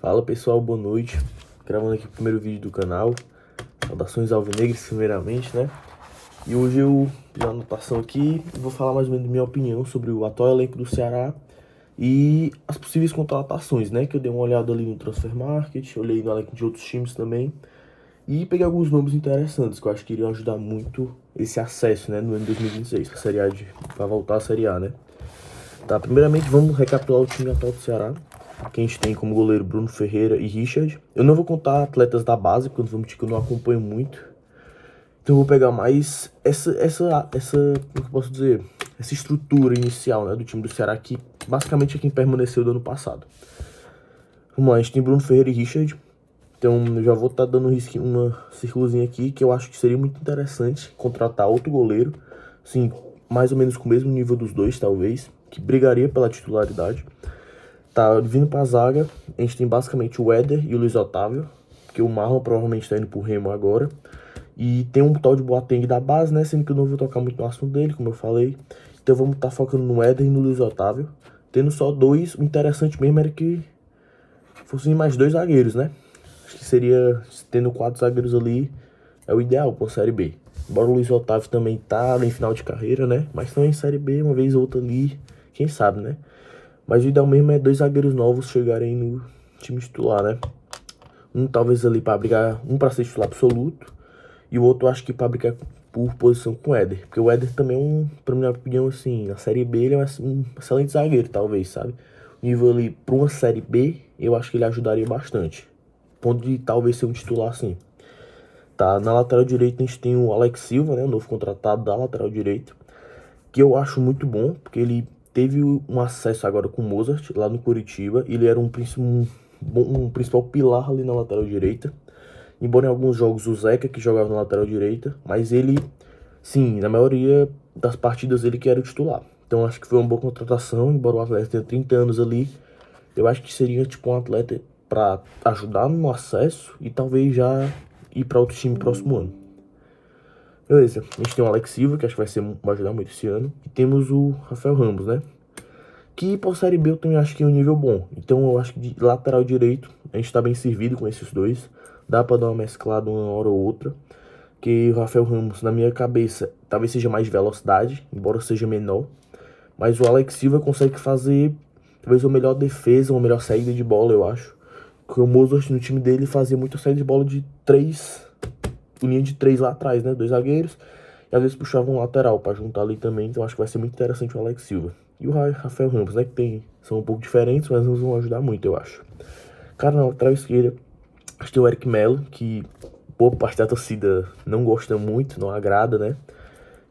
Fala pessoal, boa noite. Gravando aqui o primeiro vídeo do canal. Saudações alvinegras, primeiramente, né? E hoje eu fiz uma anotação aqui e vou falar mais ou menos da minha opinião sobre o atual elenco do Ceará e as possíveis contratações, né? Que eu dei uma olhada ali no Transfer Market, olhei no elenco de outros times também e peguei alguns nomes interessantes que eu acho que iriam ajudar muito esse acesso, né? No ano de 2026, pra voltar à Série A, né? Tá, primeiramente vamos recapitular o time atual do Ceará. Que a gente tem como goleiro Bruno Ferreira e Richard. Eu não vou contar atletas da base, porque eu não vou mentir que eu não acompanho muito. Então eu vou pegar mais como que eu posso dizer? Essa estrutura inicial, né, do time do Ceará, que basicamente é quem permaneceu do ano passado. Vamos lá, a gente tem Bruno Ferreira e Richard. Então eu já vou estar dando uma círculozinha aqui, que eu acho que seria muito interessante contratar outro goleiro. Sim, mais ou menos com o mesmo nível dos dois, talvez, que brigaria pela titularidade. Tá, vindo pra zaga, a gente tem basicamente o Éder e o Luiz Otávio, porque o Marlon provavelmente tá indo pro Remo agora. E tem um tal de Boateng da base, né, sendo que eu não vou tocar muito no assunto dele, como eu falei. Então vamos estar focando no Éder e no Luiz Otávio. Tendo só dois, o interessante mesmo era que fossem mais dois zagueiros, né. Acho que seria, tendo 4 zagueiros ali, é o ideal pra Série B. Embora o Luiz Otávio também tá em final de carreira, né, mas também em Série B, uma vez ou outra ali, quem sabe, né. Mas o ideal mesmo é 2 zagueiros novos chegarem no time titular, né? Um talvez ali para brigar, um para ser titular absoluto, e o outro acho que para brigar por posição com o Éder. Porque o Éder também é pra minha opinião, assim, na Série B ele é um excelente zagueiro, talvez, sabe? O nível ali para uma Série B, eu acho que ele ajudaria bastante. Ponto de talvez ser um titular assim. Tá, na lateral direita a gente tem o Alex Silva, né? O novo contratado da lateral direita, que eu acho muito bom, porque ele teve um acesso agora com o Mozart, lá no Curitiba. Ele era um principal pilar ali na lateral direita. Embora em alguns jogos o Zeca que jogava na lateral direita, mas ele, sim, na maioria das partidas ele que era o titular. Então acho que foi uma boa contratação, embora o atleta tenha 30 anos ali. Eu acho que seria tipo um atleta para ajudar no acesso e talvez já ir para outro time próximo ano. Beleza, a gente tem o Alex Silva, que acho que vai ajudar muito esse ano. E temos o Rafael Ramos, né? Que por Série B eu também acho que é um nível bom. Então eu acho que de lateral direito a gente tá bem servido com esses dois. Dá pra dar uma mesclada uma hora ou outra. Que o Rafael Ramos, na minha cabeça, talvez seja mais velocidade, embora seja menor. Mas o Alex Silva consegue fazer talvez uma melhor defesa, uma melhor saída de bola, eu acho. Porque o Mozart no time dele fazia muita saída de bola de 3, linha de 3 lá atrás, né? 2 zagueiros. E às vezes puxava um lateral pra juntar ali também. Então acho que vai ser muito interessante o Alex Silva. E o Rafael Ramos, né? São um pouco diferentes, mas nos vão ajudar muito, eu acho. Cara, na lateral esquerda, acho que tem o Eric Melo, que boa parte da torcida não gosta muito, não agrada, né?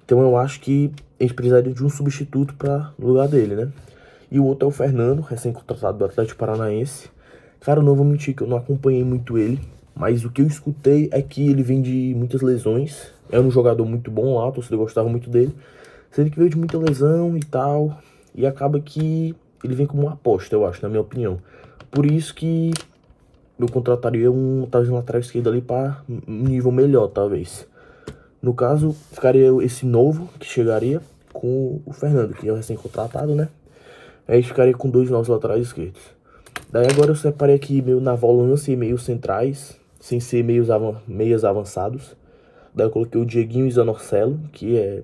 Então eu acho que a gente precisaria de um substituto para no lugar dele, né? E o outro é o Fernando, recém-contratado do Atlético Paranaense. Cara, eu não vou mentir que eu não acompanhei muito ele, mas o que eu escutei é que ele vem de muitas lesões. Era um jogador muito bom lá, a torcida gostava muito dele. Sendo que veio de muita lesão e tal, e acaba que ele vem como uma aposta, eu acho, na minha opinião. Por isso que eu contrataria talvez um lateral esquerdo ali para um nível melhor, talvez. No caso, ficaria esse novo que chegaria com o Fernando, que é o recém-contratado, né? Aí ficaria com 2 novos laterais esquerdos. Daí agora eu separei aqui meio na volância e meio centrais, sem ser meias avançados. Daí eu coloquei o Dieguinho e o Zanocelo, que é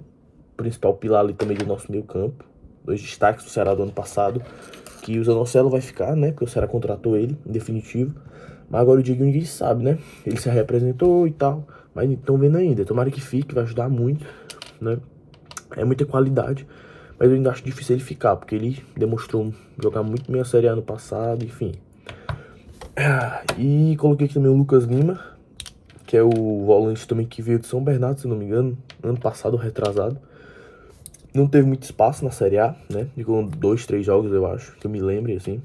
o principal pilar ali também do nosso meio campo. 2 destaques do Ceará do ano passado, que o Zanocelo vai ficar, né? Porque o Ceará contratou ele, em definitivo. Mas agora o Dieguinho ninguém sabe, né? Ele se representou e tal, mas estão vendo ainda. Tomara que fique, vai ajudar muito, né? É muita qualidade, mas eu ainda acho difícil ele ficar, porque ele demonstrou jogar muito bem a Série A no passado, enfim. E coloquei aqui também o Lucas Lima, que é o volante também que veio de São Bernardo, se não me engano, ano passado, retrasado. Não teve muito espaço na Série A, né? Ficou 2, 3 jogos, eu acho, que eu me lembre, assim.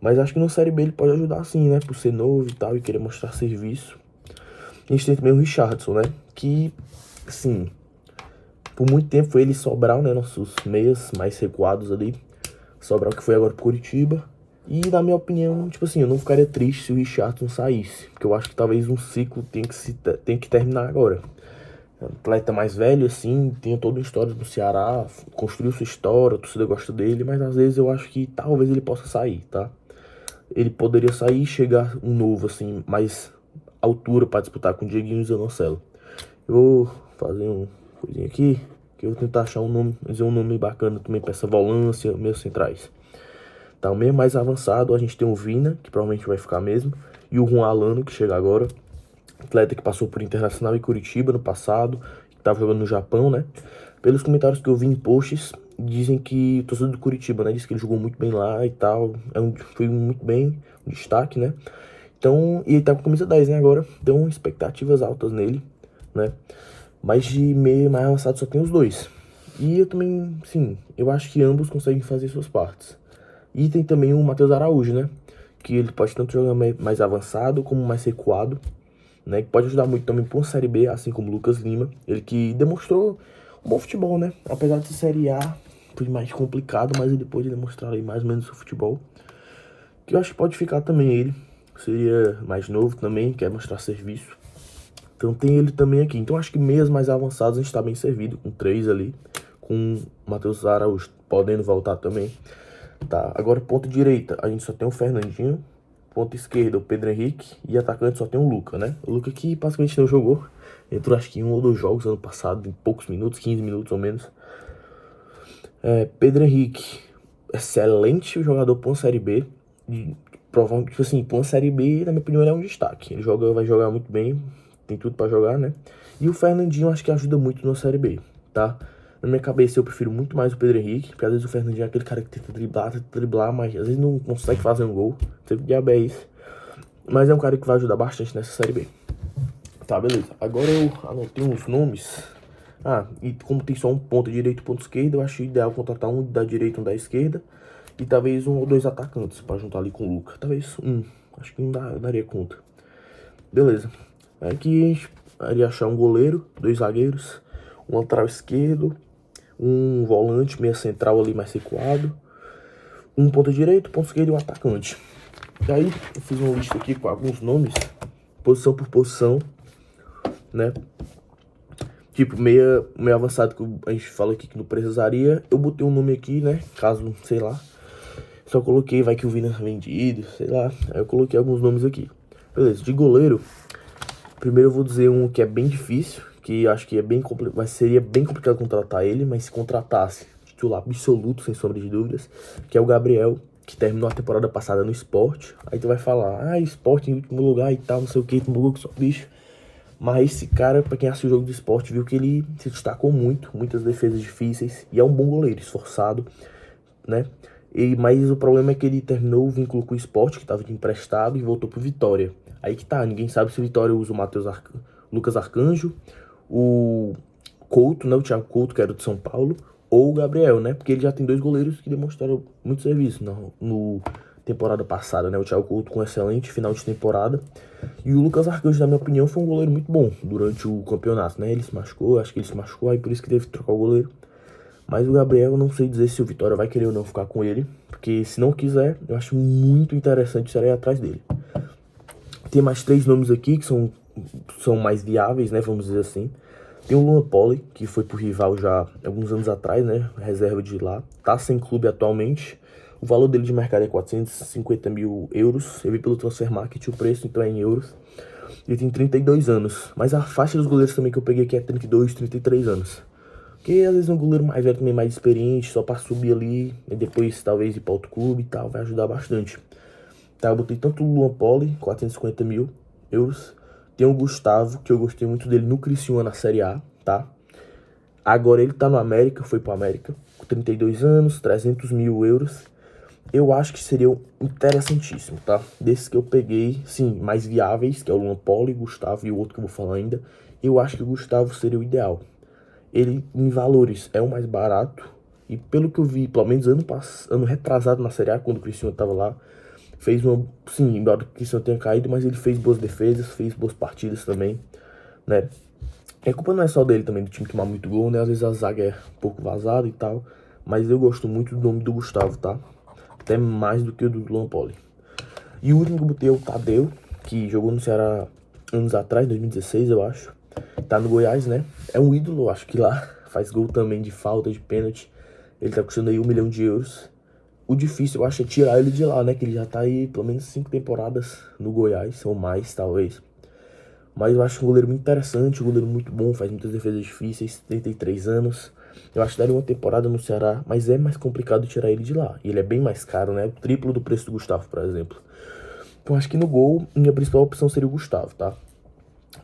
Mas acho que na Série B ele pode ajudar sim, né? Por ser novo e tal, e querer mostrar serviço. A gente tem também o Richardson, né? Que, assim, por muito tempo foi ele e Sobral, né? Nossos meias mais recuados ali. Sobral que foi agora pro Curitiba. E na minha opinião, tipo assim, eu não ficaria triste se o Richardson saísse. Porque eu acho que talvez um ciclo tem que terminar agora. Atleta mais velho, assim, tem toda uma história no Ceará, construiu sua história, a torcida gosta dele, mas às vezes eu acho que talvez ele possa sair, tá? ele poderia sair e chegar um novo, assim, mais altura para disputar com o Dieguinho e o Zanocelo. Eu vou fazer uma coisinha aqui, que eu vou tentar achar um nome, dizer um nome bacana também para essa volância, meios centrais. Tá, o meio mais avançado, a gente tem o Vina, que provavelmente vai ficar mesmo, e o Juan Alano, que chega agora, atleta que passou por Internacional e Curitiba no passado, que tava jogando no Japão, né? Pelos comentários que eu vi em posts, dizem que o torcedor do Curitiba, né? Diz que ele jogou muito bem lá e tal, foi muito bem, um destaque, né? Então, e ele tá com camisa 10, né, agora, então expectativas altas nele, né? Mas de meio mais avançado só tem os dois. E eu também, sim, eu acho que ambos conseguem fazer suas partes. E tem também o Matheus Araújo, né? Que ele pode tanto jogar mais avançado como mais recuado, né? Que pode ajudar muito também por Série B, assim como o Lucas Lima. Ele que demonstrou um bom futebol, né? Apesar de Série A foi mais complicado, mas ele pôde demonstrar aí mais ou menos o futebol. Que eu acho que pode ficar também ele. Seria mais novo também, quer mostrar serviço. Então tem ele também aqui. Então acho que meias mais avançadas a gente tá bem servido, com 3 ali. Com o Matheus Araújo podendo voltar também. Tá, agora ponta direita, a gente só tem o Fernandinho. Ponta esquerda, o Pedro Henrique. E atacante só tem o Luca, né? O Luca que basicamente não jogou. Entrou acho que em 1 ou 2 jogos ano passado, em poucos minutos, 15 minutos ou menos. Pedro Henrique, excelente jogador pra uma Série B. Provavelmente, tipo assim, pra uma Série B, na minha opinião, ele é um destaque. Ele vai jogar muito bem, tem tudo pra jogar, né? E o Fernandinho acho que ajuda muito na Série B, tá? Na minha cabeça eu prefiro muito mais o Pedro Henrique, porque às vezes o Fernandinho é aquele cara que tenta driblar, mas às vezes não consegue fazer um gol. Sempre diabo é isso. Mas é um cara que vai ajudar bastante nessa Série B. Tá, beleza. Agora eu anotei uns nomes. Ah, e como tem só um ponto direito e ponto esquerdo, eu acho ideal contratar um da direita e um da esquerda. E talvez 1 ou 2 atacantes pra juntar ali com o Luca. Talvez acho que não daria conta. Beleza. Aqui a gente iria achar um goleiro, 2 zagueiros, um lateral esquerdo, um volante, meia central ali mais recuado, um ponta direito, ponto esquerdo e um atacante. E aí eu fiz uma lista aqui com alguns nomes, posição por posição, né? Tipo, meia avançado que a gente fala aqui que não precisaria. Eu botei um nome aqui, né? Caso, sei lá. Só coloquei, vai que o Vina é vendido, sei lá. Aí eu coloquei alguns nomes aqui. Beleza, de goleiro. Primeiro eu vou dizer um que é bem difícil, que acho que seria bem complicado contratar ele, mas se contratasse, titular absoluto, sem sombra de dúvidas, que é o Gabriel, que terminou a temporada passada no Sport. Aí tu vai falar, Sport em último lugar e tal, não sei o que, tomou que só bicho. Mas esse cara, pra quem assistiu o jogo do Sport, viu que ele se destacou muito, muitas defesas difíceis, e é um bom goleiro, esforçado, né? Mas o problema é que ele terminou o vínculo com o Sport, que estava de emprestado, e voltou pro Vitória. Aí que tá, ninguém sabe se o Vitória usa o Lucas Arcanjo, o Couto, né, o Thiago Couto, que era de São Paulo, ou o Gabriel, né? Porque ele já tem 2 goleiros que demonstraram muito serviço no temporada passada, né? O Thiago Couto com excelente final de temporada. E o Lucas Arcanjo, na minha opinião, foi um goleiro muito bom durante o campeonato, né? Ele se machucou, acho que ele se machucou, aí por isso que teve que trocar o goleiro. Mas o Gabriel, eu não sei dizer se o Vitória vai querer ou não ficar com ele. Porque se não quiser, eu acho muito interessante estar aí atrás dele. Tem mais 3 nomes aqui que são mais viáveis, né? Vamos dizer assim. Tem o Luan Poli, que foi pro rival já alguns anos atrás, né? Reserva de lá. Tá sem clube atualmente. O valor dele de mercado é 450 mil euros. Eu vi pelo Transfermarkt o preço, então é em euros. Ele tem 32 anos. Mas a faixa dos goleiros também que eu peguei aqui é 32, 33 anos. Porque às vezes um goleiro mais velho também, mais experiente, só pra subir ali, e depois talvez ir pra outro clube e tal, vai ajudar bastante. Tá, eu botei tanto o Luan Poli, 450 mil euros. Tem o Gustavo, que eu gostei muito dele no Criciúma na Série A, tá? Agora ele tá no América, foi pro América, com 32 anos, 300 mil euros. Eu acho que seria interessantíssimo, tá? Desses que eu peguei, sim, mais viáveis, que é o Luan Poli, Gustavo e o outro que eu vou falar ainda. Eu acho que o Gustavo seria o ideal. Ele, em valores, é o mais barato. E pelo que eu vi, pelo menos ano retrasado na Série A, quando o Cristiano tava lá, fez uma... Sim, embora o Cristiano tenha caído, mas ele fez boas defesas, fez boas partidas também, né? A culpa não é só dele também, do time tomar muito gol, né? Às vezes a zaga é um pouco vazada e tal. Mas eu gosto muito do nome do Gustavo, tá? Até mais do que o do Luan Poli. E o último que eu botei é o Tadeu, que jogou no Ceará anos atrás, 2016, eu acho. Tá no Goiás, né? É um ídolo, eu acho que lá. Faz gol também de falta, de pênalti. Ele tá custando aí 1 milhão de euros. O difícil, eu acho, é tirar ele de lá, né? Que ele já tá aí pelo menos 5 temporadas no Goiás, ou mais, talvez. Mas eu acho um goleiro muito interessante, um goleiro muito bom, faz muitas defesas difíceis, 33 anos. Eu acho que daria uma temporada no Ceará, mas é mais complicado tirar ele de lá. E ele é bem mais caro, né? O triplo do preço do Gustavo, por exemplo. Então acho que no gol, minha principal opção seria o Gustavo, tá?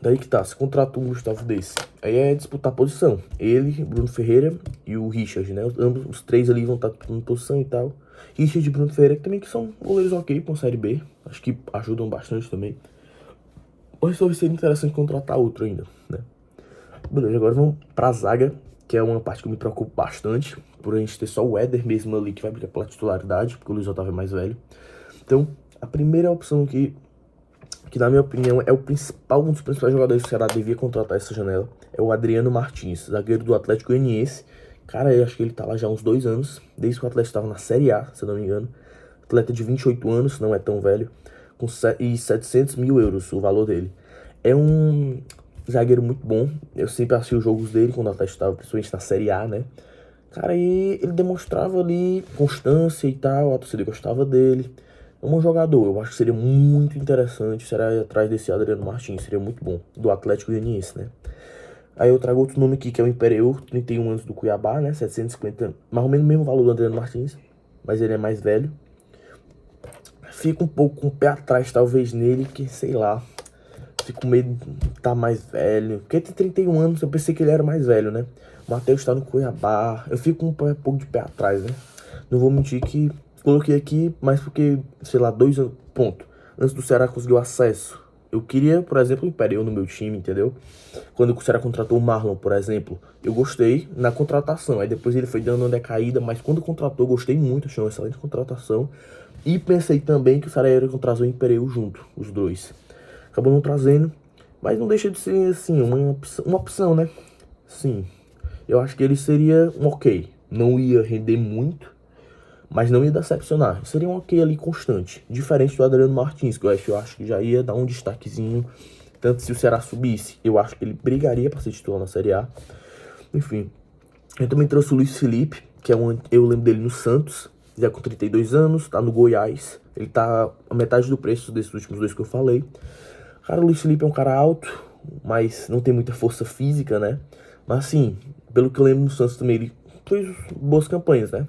Daí que tá, se contrata um Gustavo desse, aí é disputar a posição. Ele, Bruno Ferreira e o Richard, né? Ambos, os três ali vão estar em posição e tal. Richard e Bruno Ferreira que também que são goleiros ok pra uma Série B. Acho que ajudam bastante também. Mas talvez seria interessante contratar outro ainda, né? Beleza, agora vamos pra zaga, que é uma parte que eu me preocupo bastante. Por a gente ter só o Éder mesmo ali que vai brigar pela titularidade, porque o Luiz Otávio é mais velho. Então, a primeira opção aqui, que na minha opinião é o principal, um dos principais jogadores que o Ceará devia contratar essa janela, é o Adriano Martins, zagueiro do Atlético Goianiense. Cara, eu acho que ele tá lá já há uns 2 anos, desde que o Atlético estava na Série A, se eu não me engano. Atleta de 28 anos, não é tão velho, e 700 mil euros o valor dele. É um zagueiro muito bom, eu sempre assisti os jogos dele quando o Atlético estava, principalmente na Série A, né? Cara, e ele demonstrava ali constância e tal, a torcida gostava dele. É um jogador, eu acho que seria muito interessante, será ir atrás desse Adriano Martins, seria muito bom, do Atlético Goianiense, né? Aí eu trago outro nome aqui, que é o Imperiur, 31 anos do Cuiabá, né? 750, mais ou menos o mesmo valor do Adriano Martins, mas ele é mais velho. Fico um pouco com o pé atrás, talvez, nele, que sei lá. Fico com medo de estar mais velho. Porque ele tem 31 anos, eu pensei que ele era mais velho, né? O Matheus tá no Cuiabá. Eu fico com um pouco de pé atrás, né? Não vou mentir que coloquei aqui, mas porque, sei lá, 2 anos. Ponto. Antes do Ceará conseguir o acesso. Eu queria, por exemplo, o Imperial no meu time, entendeu? Quando o Ceará contratou o Marlon, por exemplo, eu gostei na contratação. Aí depois ele foi dando uma decaída, mas quando contratou, eu gostei muito, achei uma excelente contratação. E pensei também que o Ceará ia trazer o Imperial junto, os dois. Acabou não trazendo, mas não deixa de ser, assim, uma opção, né? Sim, eu acho que ele seria um ok. Não ia render muito, mas não ia decepcionar. Seria um ok ali constante. Diferente do Adriano Martins, que eu acho que já ia dar um destaquezinho. Tanto se o Ceará subisse, eu acho que ele brigaria para ser titular na Série A. Enfim, eu também trouxe o Luiz Felipe, que é eu lembro dele no Santos, já com 32 anos, tá no Goiás. Ele tá a metade do preço desses últimos dois que eu falei. Cara, o Luiz Felipe é um cara alto, mas não tem muita força física, né? Mas assim, pelo que eu lembro no Santos também, ele fez boas campanhas, né?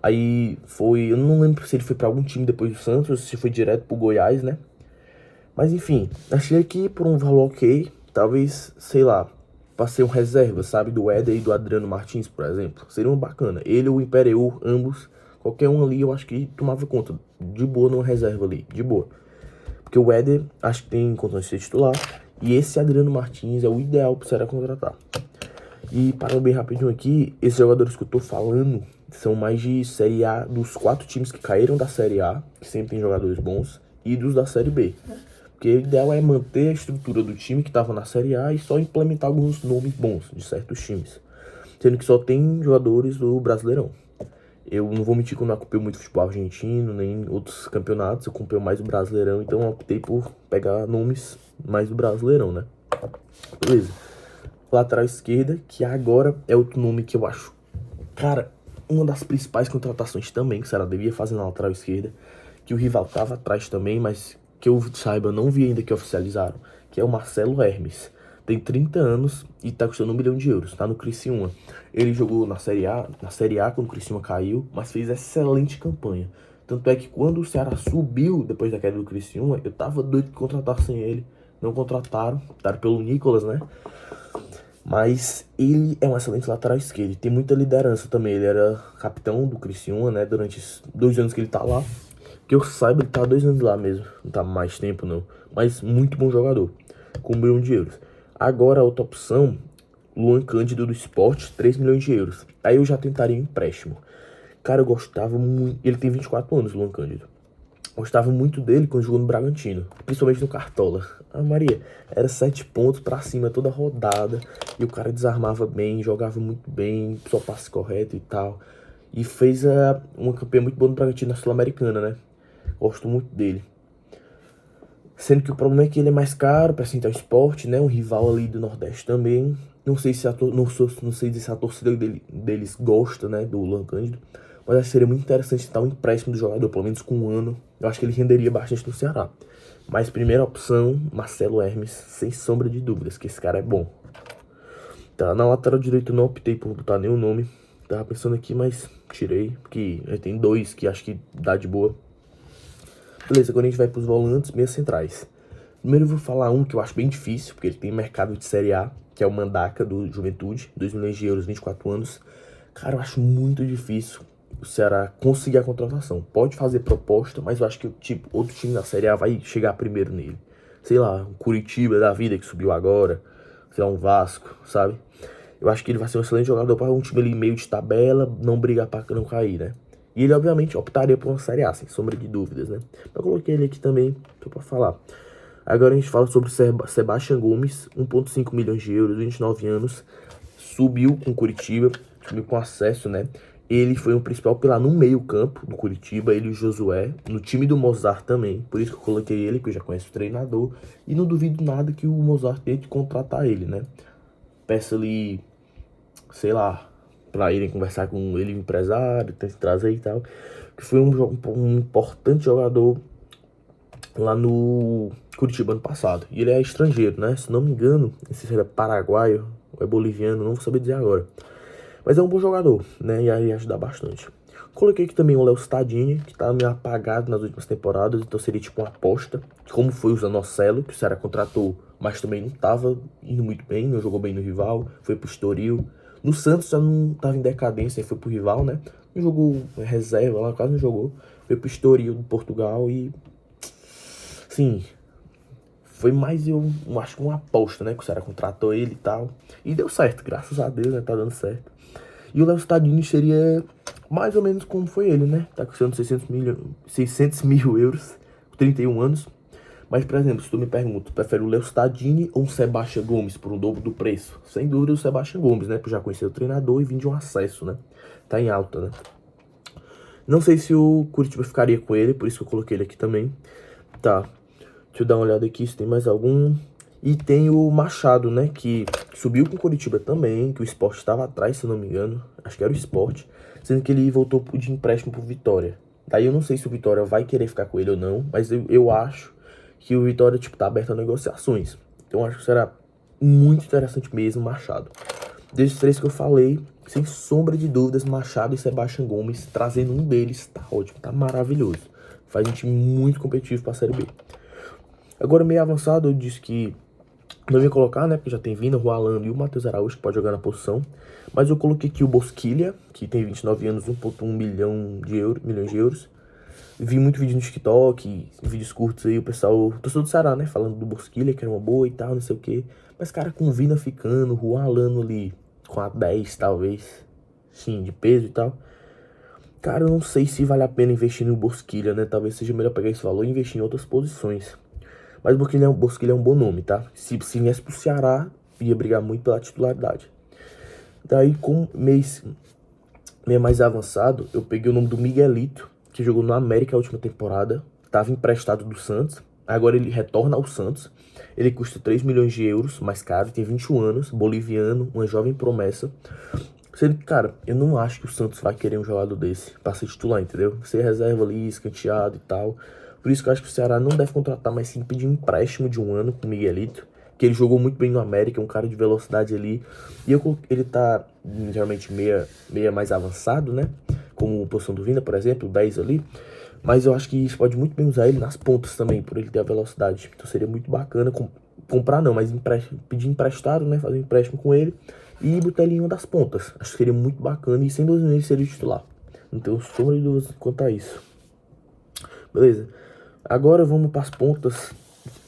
Aí foi, eu não lembro se ele foi pra algum time depois do Santos, ou se foi direto pro Goiás, né? Mas enfim, achei que por um valor ok, talvez, sei lá, pra ser um reserva, sabe? Do Éder e do Adriano Martins, por exemplo. Seria um bacana. Ele e o Imperiur, ambos, qualquer um ali, eu acho que tomava conta de boa numa reserva ali, de boa. Porque o Éder, acho que tem condições de ser titular. E esse Adriano Martins é o ideal pro Ceará contratar. E parando bem rapidinho aqui, esses jogadores que eu tô falando são mais de Série A, dos 4 times que caíram da Série A, que sempre tem jogadores bons, e dos da Série B. Porque o ideal é manter a estrutura do time que estava na Série A e só implementar alguns nomes bons de certos times. Sendo que só tem jogadores do Brasileirão. Eu não vou mentir que eu não acompanho muito futebol argentino, nem outros campeonatos, eu acompanho mais o Brasileirão, então eu optei por pegar nomes mais do Brasileirão, né? Beleza. Lateral esquerda, que agora é outro nome que eu acho, cara, uma das principais contratações também que o Ceará devia fazer na lateral esquerda, que o rival tava atrás também, mas que eu saiba, não vi ainda que oficializaram, que é o Marcelo Hermes. Tem 30 anos e tá custando 1 milhão de euros, tá no Criciúma. Ele jogou na Série A quando o Criciúma caiu, mas fez excelente campanha. Tanto é que quando o Ceará subiu depois da queda do Criciúma, eu tava doido de contratar sem ele. Não contrataram, optaram pelo Nicolas, né? Mas ele é um excelente lateral esquerdo, tem muita liderança também. Ele era capitão do Criciúma, né? Durante os 2 anos que ele tá lá. Que eu saiba, ele tá 2 anos lá mesmo. Não tá mais tempo, não. Mas muito bom jogador, com 1 milhão de euros. Agora a outra opção, Luan Cândido do Sport, 3 milhões de euros. Aí eu já tentaria empréstimo. Cara, eu gostava muito. Ele tem 24 anos, Luan Cândido. Gostava muito dele quando jogou no Bragantino, principalmente no Cartola. Ah, Maria, era 7 pontos pra cima toda rodada. E o cara desarmava bem, jogava muito bem, só passe correto e tal. E fez uma campanha muito boa no Bragantino na Sul-Americana, né? Gosto muito dele. Sendo que o problema é que ele é mais caro para Central Sport, né? Um rival ali do Nordeste também. Não sei se a torcida deles gosta, né? Do Luan Cândido. Mas acho que seria muito interessante tentar um empréstimo do jogador, pelo menos com um ano. Eu acho que ele renderia bastante no Ceará. Mas primeira opção, Marcelo Hermes, sem sombra de dúvidas, que esse cara é bom. Tá, na lateral direita eu não optei por botar nenhum nome. Tava pensando aqui, mas tirei, porque já tem dois que acho que dá de boa. Beleza, agora a gente vai pros volantes, meias centrais. Primeiro eu vou falar um que eu acho bem difícil, porque ele tem mercado de Série A, que é o Mandaka do Juventude, 2 milhões de euros, 24 anos. Cara, eu acho muito difícil o Ceará conseguir a contratação. Pode fazer proposta, mas eu acho que tipo, outro time da Série A vai chegar primeiro nele. Sei lá, um Curitiba da vida que subiu agora, sei lá, um Vasco, sabe? Eu acho que ele vai ser um excelente jogador para um time ali meio de tabela, não brigar para não cair, né? E ele, obviamente, optaria por uma Série A, sem sombra de dúvidas, né? Eu coloquei ele aqui também, só pra falar. Agora a gente fala sobre o Sebastião Gomes, 1,5 milhões de euros, 29 anos. Subiu com Curitiba, subiu com acesso, né? Ele foi o principal pilar no meio campo do Curitiba, ele e o Josué, no time do Mozart também. Por isso que eu coloquei ele, que eu já conheço o treinador. E não duvido nada que o Mozart tente contratar ele, né? Peça ali, sei lá, pra irem conversar com ele, o empresário, tente trazer e tal. Que foi um importante jogador lá no Curitiba ano passado. E ele é estrangeiro, né? Se não me engano, esse seria paraguaio ou é boliviano, não vou saber dizer agora. Mas é um bom jogador, né? E aí ajuda bastante. Coloquei aqui também o Léo Stadini, que tá meio apagado nas últimas temporadas, então seria tipo uma aposta. Como foi o Zanocelo, que o Ceará contratou, mas também não tava indo muito bem, não jogou bem no rival, foi pro Estoril. No Santos já não tava em decadência, foi pro rival, né? Não jogou reserva lá, quase não jogou. Foi pro Estoril do Portugal e... Sim, foi mais, eu acho que uma aposta, né? Que o Ceará contratou ele e tal. E deu certo, graças a Deus, né? Tá dando certo. E o Léo Stadini seria mais ou menos como foi ele, né? Tá custando 600 mil euros, 31 anos. Mas, por exemplo, se tu me pergunta, prefere o Léo Stadini ou um Sebastião Gomes por um dobro do preço? Sem dúvida o Sebastião Gomes, né? Por já conhecer o treinador e vir de um acesso, né? Tá em alta, né? Não sei se o Curitiba ficaria com ele, por isso que eu coloquei ele aqui também. Tá, deixa eu dar uma olhada aqui se tem mais algum. E tem o Machado, né, que subiu com o Curitiba também, que o Sport estava atrás, se eu não me engano. Acho que era o Sport, sendo que ele voltou de empréstimo pro Vitória. Daí eu não sei se o Vitória vai querer ficar com ele ou não, mas eu acho que o Vitória, tipo, tá aberto a negociações. Então eu acho que será muito interessante mesmo Machado. Desses três que eu falei, sem sombra de dúvidas, Machado e Sebastião Gomes, trazendo um deles, tá ótimo, tá maravilhoso. Faz um time muito competitivo pra Série B. Agora, meio avançado, eu disse que não ia colocar, né? Porque já tem Vina, o Alano e o Matheus Araújo, que pode jogar na posição. Mas eu coloquei aqui o Bosquilha, que tem 29 anos, 1,1 milhões de euros. Vi muito vídeo no TikTok, vídeos curtos aí, o pessoal, torcedor do Ceará, né? Falando do Bosquilha, que era uma boa e tal, não sei o quê. Mas, cara, com o Vina ficando, o Alano ali com a 10, talvez, sim, de peso e tal. Cara, eu não sei se vale a pena investir no Bosquilha, né? Talvez seja melhor pegar esse valor e investir em outras posições. Mas o Bosquilha é um bom nome, tá? Se viesse pro Ceará, ia brigar muito pela titularidade. Daí, com meio mais avançado, eu peguei o nome do Miguelito, que jogou no América a última temporada. Tava emprestado do Santos. Agora ele retorna ao Santos. Ele custa 3 milhões de euros, mais caro, tem 21 anos, boliviano, uma jovem promessa. Sendo que, cara, eu não acho que o Santos vai querer um jogador desse pra ser titular, entendeu? Ser reserva ali, escanteado e tal. Por isso que eu acho que o Ceará não deve contratar, mas sim pedir um empréstimo de um ano com o Miguelito, que ele jogou muito bem no América, um cara de velocidade ali. E ele tá geralmente meia mais avançado, né? Como posição do Vina, por exemplo, o 10 ali. Mas eu acho que isso pode muito bem usar ele nas pontas também, por ele ter a velocidade. Então seria muito bacana comprar não, mas pedir emprestado, né? Fazer um empréstimo com ele e botar ele em uma das pontas. Acho que seria muito bacana e sem dúvida ele seria titular. Não tenho sombra de dúvidas quanto a isso. Beleza. Agora vamos para as pontas.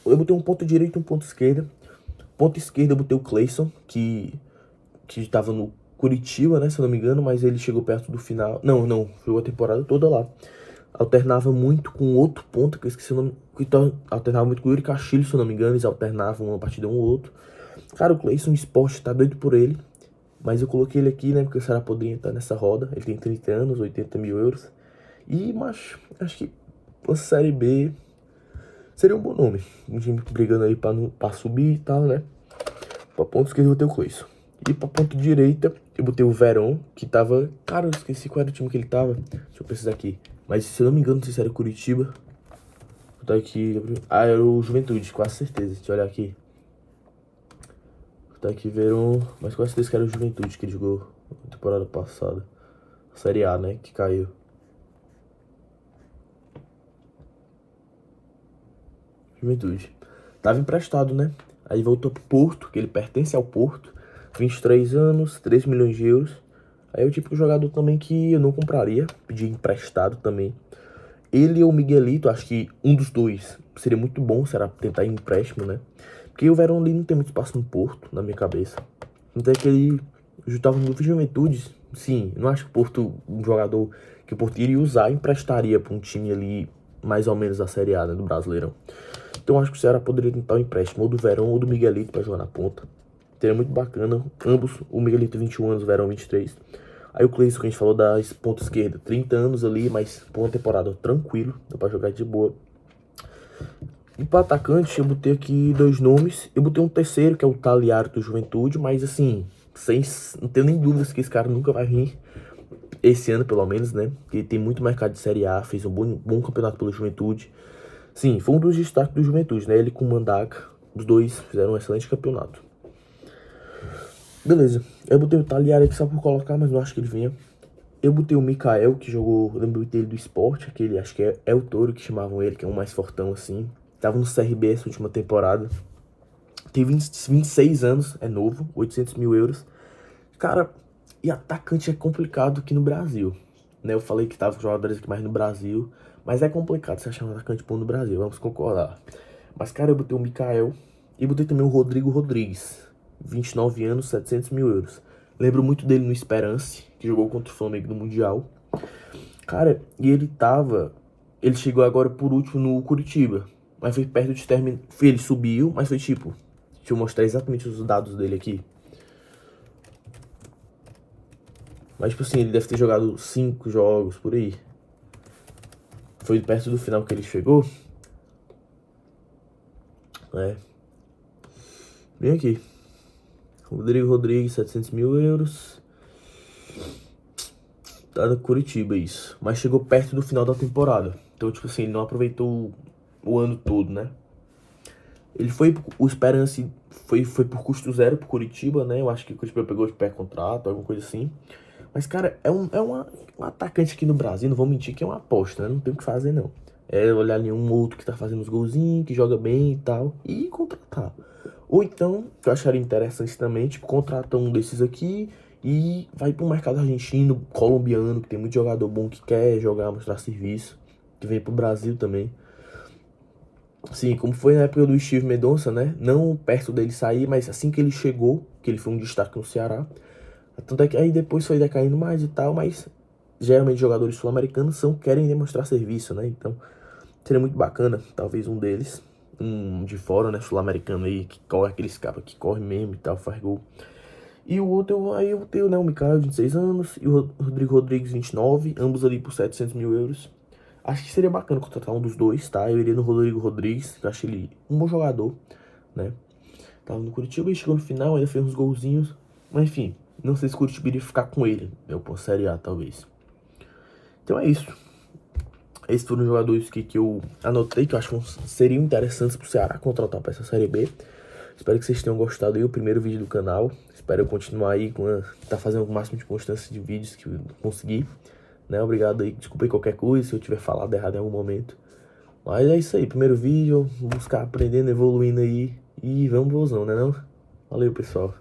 Eu botei um ponto direito e um ponto esquerda. Ponta esquerda eu botei o Cleison, que estava no Curitiba, né, se eu não me engano, mas ele chegou perto do final. Não, jogou a temporada toda lá. Alternava muito com outro ponto, que eu esqueci o nome. Alternava muito com o Yuri Castilho, se eu não me engano, eles alternavam uma partida um ou outro. Cara, o Cleison Sport tá doido por ele. Mas eu coloquei ele aqui, né, porque o Ceará poderia entrar nessa roda. Ele tem 30 anos, 80 mil euros. E, mas, acho que a Série B seria um bom nome. Um time brigando aí pra subir e tal, né? Pra ponta esquerda eu vou ter o Cleison. E pra ponta direita Eu botei o Verón, que tava... Cara, eu esqueci qual era o time que ele tava. Deixa eu pesquisar aqui. Mas se eu não me engano, não sei se era Curitiba. Vou botar aqui... Ah, era o Juventude, quase certeza. Deixa eu olhar aqui. Vou botar aqui Verón. Mas quase certeza que era o Juventude que ele jogou na temporada passada. Série A, né? Que caiu. Juventude. Tava emprestado, né? Aí voltou pro Porto, que ele pertence ao Porto. 23 anos, 3 milhões de euros. Aí é o tipo de jogador também que eu não compraria. Pedir emprestado também. Ele ou o Miguelito, acho que um dos dois seria muito bom, será tentar empréstimo, né? Porque o Verón ali não tem muito espaço no Porto, na minha cabeça. Então é que ele tava no Juventude. Sim, não acho que o Porto, um jogador que o Porto iria usar, emprestaria pra um time ali, mais ou menos da Série A, né, do Brasileirão. Então acho que o Ceará poderia tentar um empréstimo, ou do Verón ou do Miguelito pra jogar na ponta. Seria muito bacana. Ambos, o Miguelito 21 anos, o Verón 23. Aí o Cleison, que a gente falou da ponta esquerda, 30 anos ali, mas por uma temporada tranquilo, dá pra jogar de boa. E para atacante, eu botei aqui dois nomes. Eu botei um terceiro, que é o Taliaro do Juventude, mas assim, não tenho nem dúvidas que esse cara nunca vai vir. Esse ano, pelo menos, né? Porque tem muito mercado de Série A, fez um bom campeonato pelo Juventude. Sim, foi um dos destaques do Juventude, né? Ele com o Mandaca, os dois fizeram um excelente campeonato. Beleza, eu botei o Taliaro aqui só por colocar, mas não acho que ele venha. Eu botei o Mikael, que jogou, eu lembro dele do esporte, aquele, acho que é o Touro que chamavam ele, que é um mais fortão assim. Tava no CRB essa última temporada. Tem 26 anos, é novo, 800 mil euros. Cara, e atacante é complicado aqui no Brasil, né? Eu falei que tava com jogadores aqui mais no Brasil, mas é complicado você achar um atacante bom no Brasil, vamos concordar. Mas, cara, eu botei o Mikael e botei também o Rodrigo Rodrigues, 29 anos, 700 mil euros. Lembro muito dele no Esperance, que jogou contra o Flamengo no Mundial. Cara, e ele chegou agora por último no Curitiba, mas foi perto de terminar. Ele subiu, mas foi tipo... Deixa eu mostrar exatamente os dados dele aqui. Mas, tipo assim, ele deve ter jogado 5 jogos por aí. Foi perto do final que ele chegou. É. Bem aqui. Rodrigo Rodrigues, 700 mil euros. Tá no Curitiba isso. Mas chegou perto do final da temporada. Então, tipo assim, ele não aproveitou o ano todo, né? Ele foi, o Esperance foi por custo zero pro Curitiba, né? Eu acho que o Curitiba pegou de pré-contrato, alguma coisa assim. Mas, cara, um atacante aqui no Brasil, não vou mentir que é uma aposta, né? Não tem o que fazer, não. É olhar ali um outro que tá fazendo os golzinhos, que joga bem e tal, e contratar. Ou então, que eu acharia interessante também, tipo, contratar um desses aqui e vai pro mercado argentino, colombiano, que tem muito jogador bom que quer jogar, mostrar serviço, que vem pro Brasil também. Sim, como foi na época do Steve Mendonça, né? Não perto dele sair, mas assim que ele chegou, que ele foi um destaque no Ceará. Tanto é que aí depois foi decaindo mais e tal, mas geralmente jogadores sul-americanos querem demonstrar serviço, né? Então seria muito bacana, talvez um deles, um de fora, né? Sul-americano aí, que corre aqueles caras que corre mesmo e tal, faz gol. E o outro, aí eu tenho, né, o Mikael, 26 anos, e o Rodrigo Rodrigues, 29, ambos ali por 700 mil euros. Acho que seria bacana contratar um dos dois, tá? Eu iria no Rodrigo Rodrigues, que eu acho ele um bom jogador, né? Tava no Curitiba e chegou no final, ainda fez uns golzinhos. Mas enfim, não sei se o Curitiba iria ficar com ele, né? Por Série A, talvez. Então é isso. Esses foram os jogadores que eu anotei, que eu acho que seriam interessantes pro Ceará contratar pra essa Série B. Espero que vocês tenham gostado aí, o primeiro vídeo do canal. Espero eu continuar aí tá fazendo o máximo de constância de vídeos que eu conseguir, né? Obrigado aí, desculpe qualquer coisa se eu tiver falado errado em algum momento. Mas é isso aí, primeiro vídeo, vou buscar aprendendo, evoluindo aí e vamos vozão, né não? Valeu, pessoal.